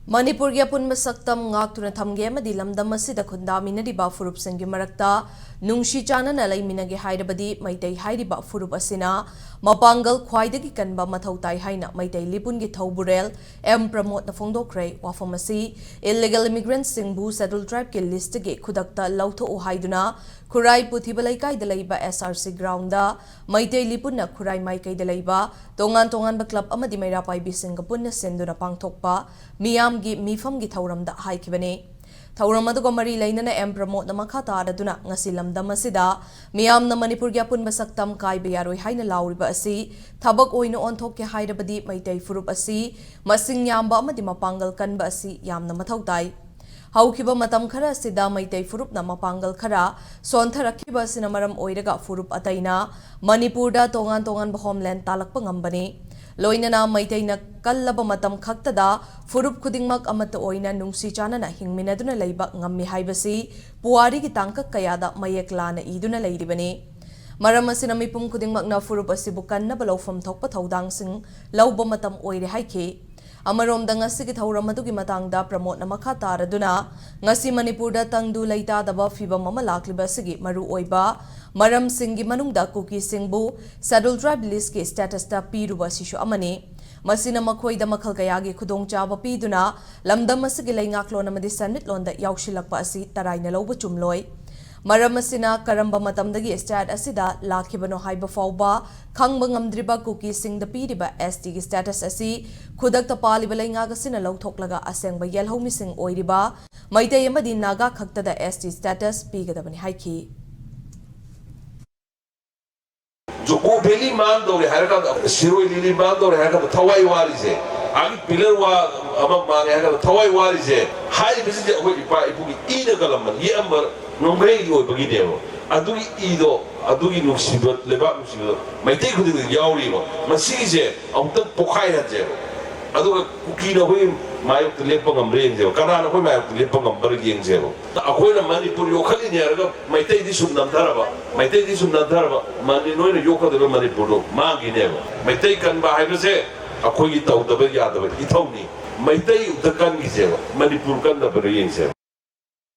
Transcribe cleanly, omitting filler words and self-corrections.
Manipur gi apun masaktam ngaktuna thamge amadi lamdam asida khundaminariba furupsinggi marakta nungshi chanana laiminage hairabadi Meitei hairiba furup asina mapangal khwaidagi kanba mathau tai haina Meitei lipungi thauburel Pramot na phongdokre wafam asi illegal immigrants singbu settled tribe ki list ge khudakta lautho haiduna Kurai Puthibalai kai dalaiba SRC ground da Meitei lipunna Kurai mai kai dalaiba tongan ba club amadi maira paibi singapunna senduna pangthokpa miyam gi mifam gi thauram da haikibane thauram adugo mari lainana Pramot na makha taraduna ngasi lamdam asida miyam na Manipur gi apun basaktam kai be yaroi haina lauriba asi thabak oina onthok ke hairabadi Meitei furup asi masing yamba amadi mapangal kanba asi yamna mathau tai Haukiba matam khara sida Meitei furup na mapangal khara sontharakhiba sina maram oiraga furup ataina Manipur da tongan ba homeland talakpa ngambani loinana Meitei na kallaba matam khaktada furup khudingmak amata oina nungsi chanana hingminaduna leiba ngammi haibasi puari gi tangkak kayada mayek lana iduna leiribani maram asina mipum khudingmak na furup asibu kanna balofam thokpa thodang sing lauba matam oire haike Amarom da ngasi ki thauram adugi matangda Pramot na makha taraduna ngasi Manipur da tangdu leita daba fibam ama lakliba sigi maru oiba maram singi manungda Kuki singbu settled tribe list ki status da piruba sishu amani masina makhoi da makhal kayagi khudong chaba piduna lamdam asigi leingaklon amadi samitlon da yaushilakpa asi taraina loba chumloi Maram asina karamba matamdagi stat asida lakhibano haiba fauba khangba ngamdriba Kuki sing da piriba ST gi status asi khudakta paliba leinga gasina lauthoklaga asengba yelhomi sing oiriba Meitei amadi Naga khaktada ST status pigadabani haiki Joko beli man dore haraka siroi lili man dore haraka thawai wari je agi pillar wa ama man haraka thawai wari je hai bisi je ko ipa ipugi ina galamman ye ambar nomrei oi bagi devo adugi ido adugi nusibo leba nusibo Meitei khudi yauri ba masi je amta pokhai ha je aduga Kuki na hoi mayok lepa ngamre je kana na hoi mayok lepa ngambar yeng je akoi na Manipur yo khali ne arga Meitei di sumnam tharaba Meitei di sumnam tharaba mani noi na yo khadaba Manipur do mangi ne Meitei kan ba hai se akoi gi tau da ba ya da ba ithau ni Meitei utakan gi je Manipur kan da ba yeng je